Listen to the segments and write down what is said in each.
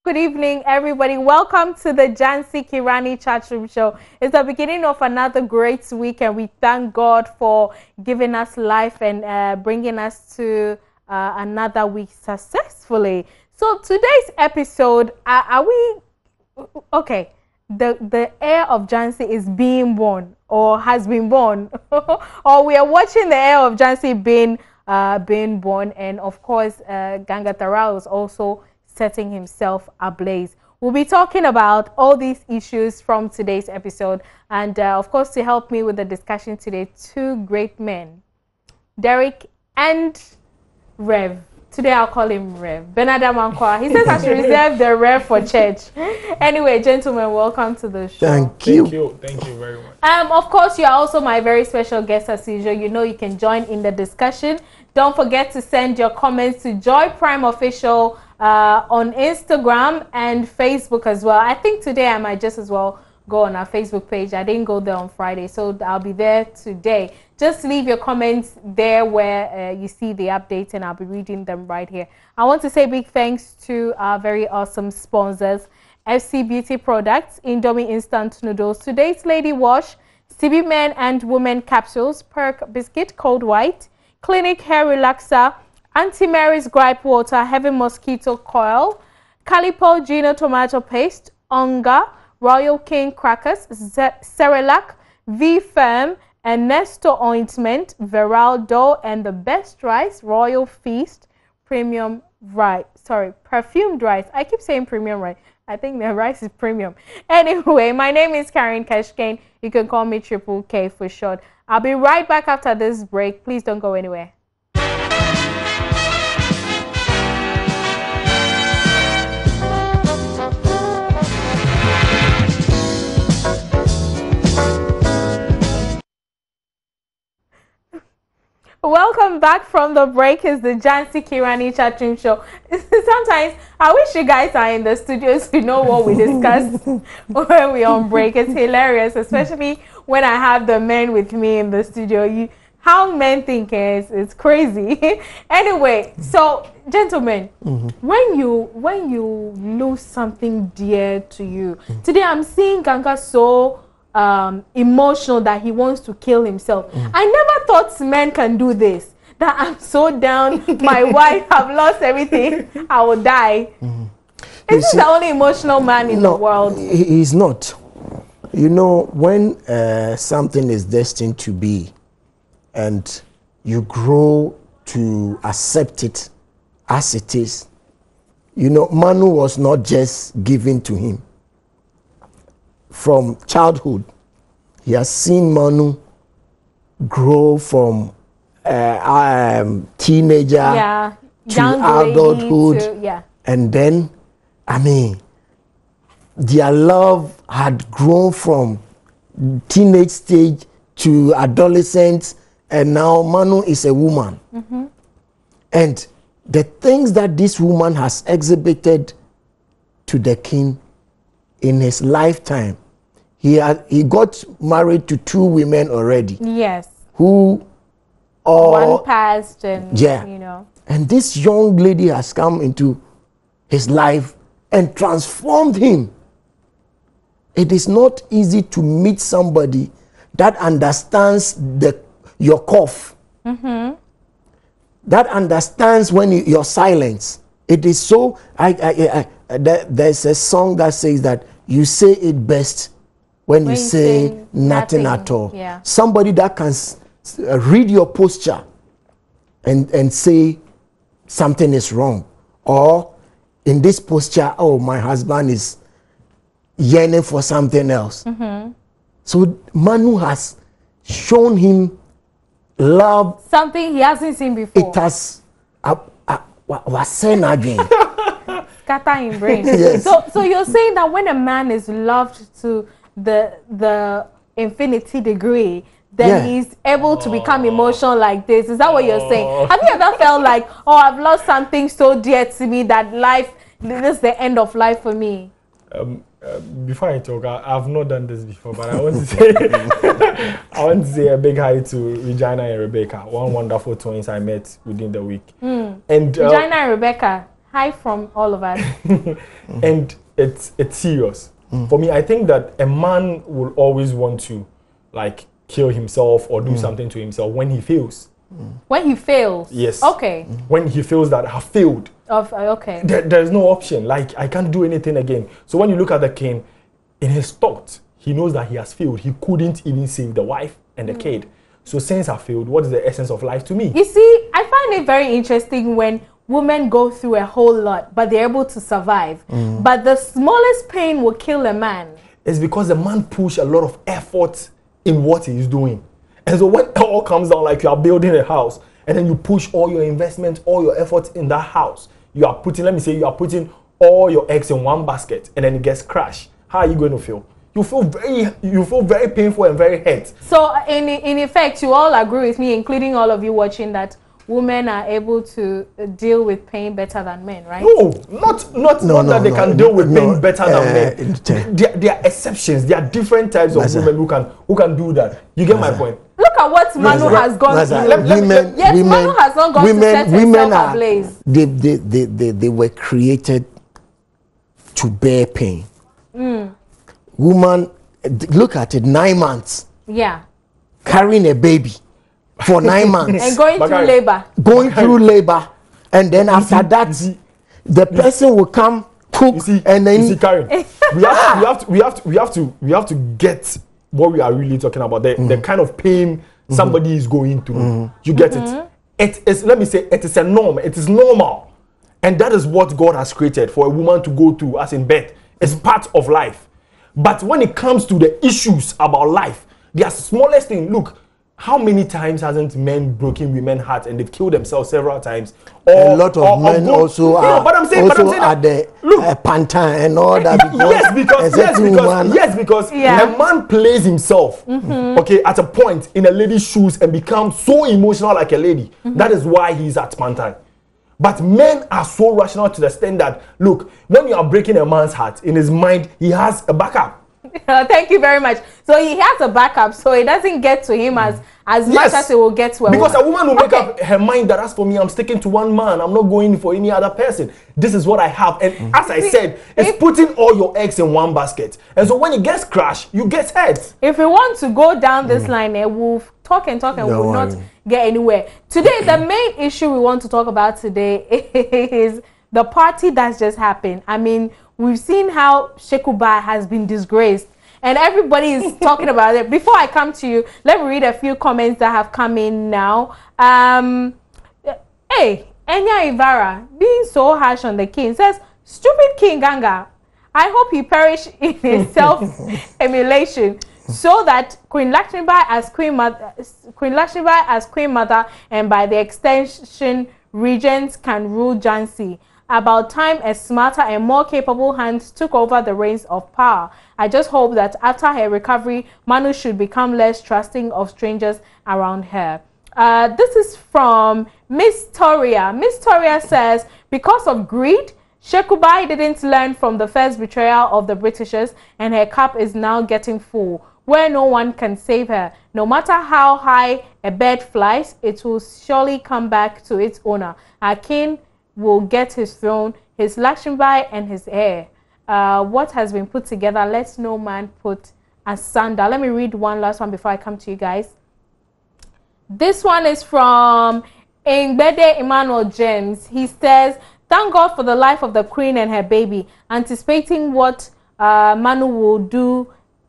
Good evening, everybody. Welcome to the Jhansi Ki Rani chat room show. It's the beginning of another great week, and we thank God for giving us life and bringing us to another week successfully. So today's episode, are we okay? The heir of Jhansi is being born or has been born, or we are watching the heir of Jhansi being born, and of course, Gangatara is also setting himself ablaze. We'll be talking about all these issues from today's episode, and of course, to help me with the discussion today, two great men, Derek and Rev. Today I'll call him Rev. Bernard Amankwa. He says I should reserve the Rev for church. Anyway, gentlemen, welcome to the show. Thank you very much. Of course, you are also my very special guest as usual. You know you can join in the discussion. Don't forget to send your comments to Joy Prime Official on Instagram and Facebook as well. I think today I might just as well go on our Facebook page. I didn't go there on Friday, so I'll be there today. Just leave your comments there where you see the updates, and I'll be reading them right here. I want to say big thanks to our very awesome sponsors, FC Beauty Products, Indomie Instant Noodles, Today's Lady Wash, CB Men and Women Capsules, Perk Biscuit Cold White, Clinic Hair Relaxer, Auntie Mary's Gripe Water, Heavy Mosquito Coil, Calipo Gino Tomato Paste, Onga, Royal King Crackers, Cerelac, V-Firm, and Nesto Ointment, Veraldo, and the best rice, Royal Feast, Premium Rice. Sorry, Perfumed Rice. I keep saying Premium Rice. I think the rice is premium. Anyway, my name is Karen Keshkane. You can call me Triple K for short. I'll be right back after this break. Please don't go anywhere. Welcome back from the break. Is the Jhansi Ki Rani chat room show. Sometimes I wish you guys are in the studios to know what we discuss when we're on break. It's hilarious, especially when I have the men with me in the studio. How men think it's crazy. Anyway, so gentlemen, when you lose something dear to you, today I'm seeing Ganga so emotional that he wants to kill himself. I never thought men can do this. That I'm so down, my wife, I've lost everything, I will die. Is this the only emotional man in the world? He's not. You know, when something is destined to be and you grow to accept it as it is, you know, Manu was not just given to him. From childhood, he has seen Manu grow from teenager to adulthood, and then, I mean, their love had grown from teenage stage to adolescence, and now Manu is a woman. And the things that this woman has exhibited to the king in his lifetime, he got married to 2 women already. Yes. Who one passed, and you know. And this young lady has come into his life and transformed him. It is not easy to meet somebody that understands your cough. That understands when your silence. It is so. There's a song that says that you say it best when you say nothing at all. Somebody that can read your posture and say something is wrong, or in this posture, oh, my husband is yearning for something else. So Manu has shown him love, something he hasn't seen before. It has was saying again. Scatter in brain. Yes. So you're saying that when a man is loved to the infinity degree, then he's able to become emotional like this. Is that what you're saying? Have you ever felt like, oh, I've lost something so dear to me that this is the end of life for me? Before I talk, I've not done this before, but I want to say I want to say a big hi to Regina and Rebecca, one wonderful twins I met within the week. And Regina and Rebecca, Hi from all of us. And it's serious. For me, I think that a man will always want to like kill himself or do something to himself when he fails. When he fails? Yes. Okay. When he feels that I have failed. Okay. There's no option. Like, I can't do anything again. So when you look at the king, in his thoughts, he knows that he has failed. He couldn't even save the wife and the kid. So since I failed, what is the essence of life to me? You see, I find it very interesting when women go through a whole lot, but they're able to survive. But the smallest pain will kill a man. It's because the man push a lot of effort in what he is doing. And so when it all comes down, like you are building a house, and then you push all your investment, all your efforts in that house, you are putting, let me say, you are putting all your eggs in one basket, and then it gets crushed. How are you going to feel? You feel very painful and very hurt. So in effect, you all agree with me, including all of you watching, that women are able to deal with pain better than men, right? No, not that they can deal with pain better than men. There are exceptions. There are different types of women who can do that. You get my point? Look at what Manu has gone through. Yes, Manu has not gone to set himself ablaze. They were created to bear pain. Woman, look at it, 9 months. Yeah. Carrying a baby for 9 months. And going through labor. Going through labor. And then after that, the person will come, cook, and then... You see, Karen, we have to get what we are really talking about. The kind of pain somebody is going through. You get it? It is, let me say, it is a norm. It is normal. And that is what God has created for a woman to go through as in birth. It's part of life. But when it comes to the issues about life, the smallest thing, look, how many times hasn't men broken women's hearts and they've killed themselves several times? A lot of men also are at the pantan and all that. Because a man plays himself, okay, at a point in a lady's shoes and becomes so emotional like a lady. That is why he's at pantan. But men are so rational to the extent that, look, when you are breaking a man's heart, in his mind, he has a backup. Thank you very much. So he has a backup, so it doesn't get to him as much as it will get to a woman. Because a woman will make up her mind that as for me, I'm sticking to one man. I'm not going for any other person. This is what I have. And as I said, it's putting all your eggs in one basket. And so when it gets crushed, you get hurt. If we want to go down this line, we'll talk and we'll not get anywhere. Today, the main issue we want to talk about today is the party that's just happened. I mean, we've seen how Shekubai has been disgraced, and everybody is talking about it. Before I come to you, let me read a few comments that have come in now. Hey, Enya Ivara, being so harsh on the king, says, "Stupid King Ganga, I hope he perish in his self-emulation, so that Queen Lakshmibai as Queen Mother, and by the extension, regents can rule Jhansi. About time a smarter and more capable hands took over the reins of power. I just hope that after her recovery, Manu should become less trusting of strangers around her." This is from Miss Toria. Miss Toria says, because of greed, Shekubai didn't learn from the first betrayal of the Britishers, and her cup is now getting full, where no one can save her. No matter how high a bird flies, it will surely come back to its owner. Our king will get his throne, his Lakshmibai, and his heir. What has been put together, let no man put asunder. Let me read one last one before I come to you guys. This one is from Ngbede Emmanuel James. He says, "Thank God for the life of the queen and her baby, anticipating what Manu will do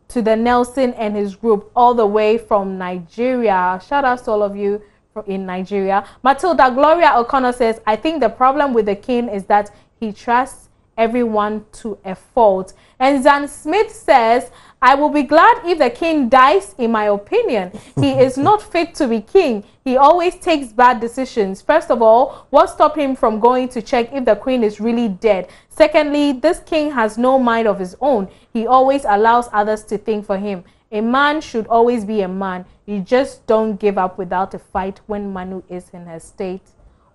to the Nelson and his group all the way from Nigeria." Shout out to all of you in Nigeria. Matilda Gloria O'Connor says, "I think the problem with the king is that he trusts everyone to a fault." And Zan Smith says, "I will be glad if the king dies, in my opinion. He is not fit to be king. He always takes bad decisions. First of all, what stopped him from going to check if the queen is really dead? Secondly, this king has no mind of his own. He always allows others to think for him. A man should always be a man. You just don't give up without a fight. When Manu is in her state,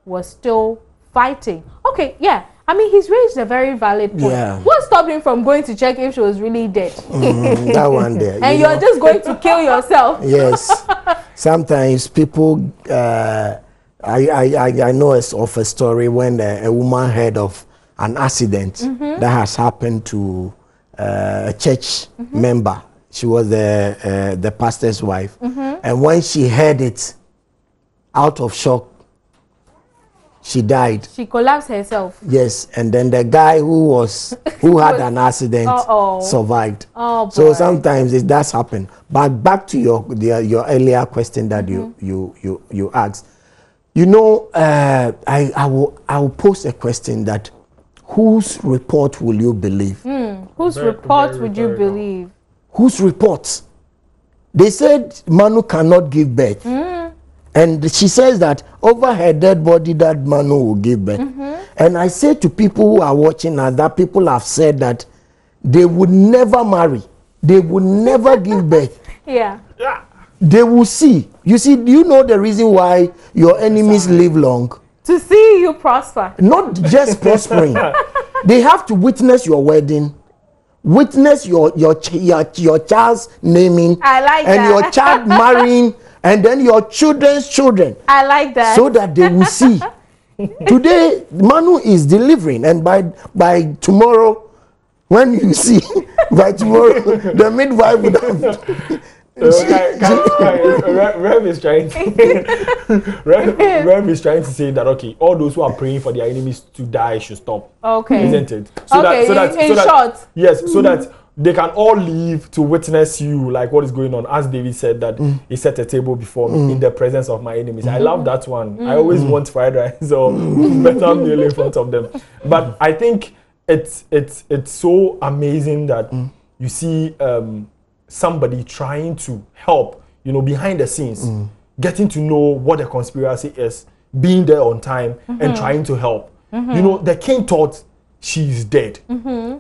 was still fighting." Okay, yeah. I mean, he's raised a very valid point. Yeah. What stopped him from going to check if she was really dead? That one there. And you're just going to kill yourself. Yes. Sometimes people I know of a story when a woman heard of an accident that has happened to a church member. She was the pastor's wife. And when she heard it, out of shock, she died. She collapsed herself. Yes, and then the guy who had an accident survived. Oh, boy. So sometimes it does happen. But back to your earlier question that you asked. You know, I will pose a question that whose report will you believe? Whose report would you believe? Whose report? They said Manu cannot give birth. And she says that over her dead body that Manu will give birth. And I say to people who are watching us that people have said that they would never marry. They would never give birth. Yeah. They will see. You see, do you know the reason why your enemies live long? To see you prosper. Not just prospering. They have to witness your wedding, witness your child's naming, I like and that. your child marrying, and then your children's children. I like that. So that they will see. Today, Manu is delivering, and by tomorrow, when you see, by tomorrow, the midwife would have. Rev is trying to say that okay, all those who are praying for their enemies to die should stop. Okay. Isn't it? So short. Yes, so that they can all live to witness you, like what is going on. As David said that he set a table before me in the presence of my enemies. I love that one. I always want fried rice or better meal in front of them. But I think it's so amazing that you see somebody trying to help, you know, behind the scenes, getting to know what the conspiracy is, being there on time and trying to help. You know, the king thought she is dead.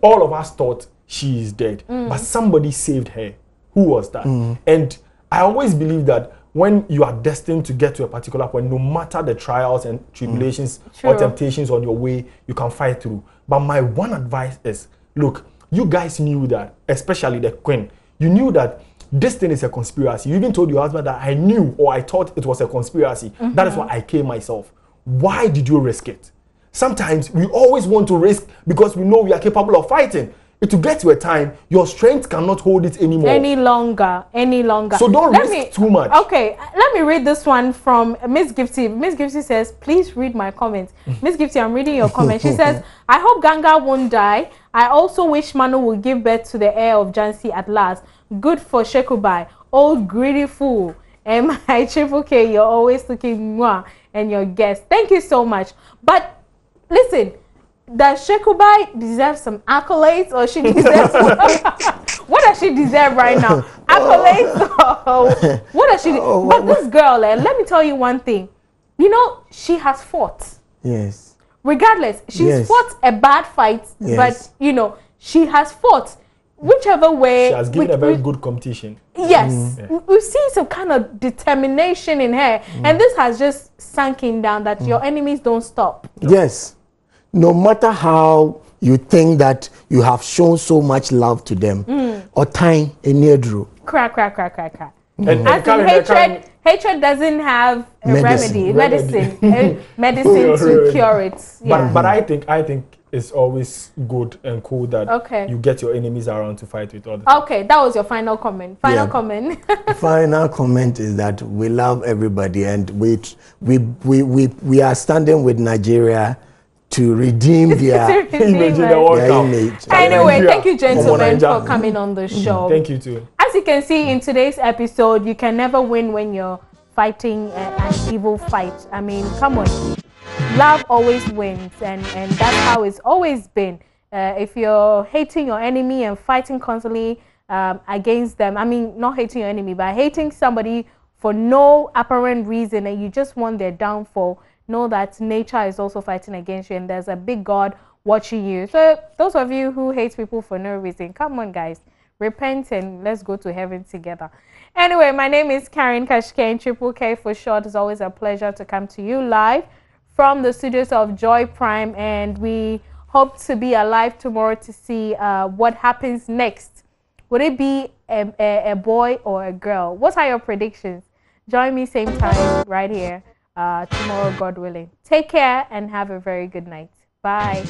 All of us thought she is dead, but somebody saved her. Who was that? And I always believe that when you are destined to get to a particular point, no matter the trials and tribulations or temptations on your way, you can fight through. But my one advice is, look, you guys knew that, especially the queen, you knew that this thing is a conspiracy. You even told your husband that I knew or I thought it was a conspiracy. That is why I came myself. Why did you risk it? Sometimes we always want to risk because we know we are capable of fighting. To get to a time, your strength cannot hold it anymore. Any longer. So don't risk too much. Okay, let me read this one from Miss Gifty. Miss Gifty says, please read my comments. Miss Gifty, I'm reading your comment. She says, I hope Ganga won't die. I also wish Manu will give birth to the heir of Jhansi at last. Good for Shekubai. Old greedy fool. And my Triple K, you're always looking mwah, and your guest. Thank you so much. But listen, does Shekubai deserve some accolades, or she deserves what does she deserve right now? Accolades? What does she but this girl, let me tell you one thing. You know, she has fought. Yes. Regardless, she's fought a bad fight, but you know, she has fought. Whichever way. She has given a very good competition. Yes. We see some kind of determination in her. And this has just sunk in down that your enemies don't stop. Yes. No matter how you think that you have shown so much love to them, or time in near drew. Crack. And hatred doesn't have a medicine to cure it. Yeah. But I think it's always good and cool that you get your enemies around to fight with others. Okay, that was your final comment. Comment. Final comment is that we love everybody, and we are standing with Nigeria to redeem their image. Anyway, thank you, gentlemen, for coming on the show. Thank you too. As you can see in today's episode, you can never win when you're fighting an evil fight. I mean, come on. Love always wins, and that's how it's always been. If you're hating your enemy and fighting constantly against them, I mean, not hating your enemy, but hating somebody for no apparent reason, and you just want their downfall, know that nature is also fighting against you, and there's a big God watching you. So those of you who hate people for no reason, come on, guys, repent and let's go to heaven together. Anyway, my name is Karen Kashkane, Triple K for short. It's always a pleasure to come to you live from the studios of Joy Prime, and we hope to be alive tomorrow to see what happens next. Would it be a boy or a girl? What are your predictions? Join me same time right here tomorrow, God willing. Take care and have a very good night. Bye.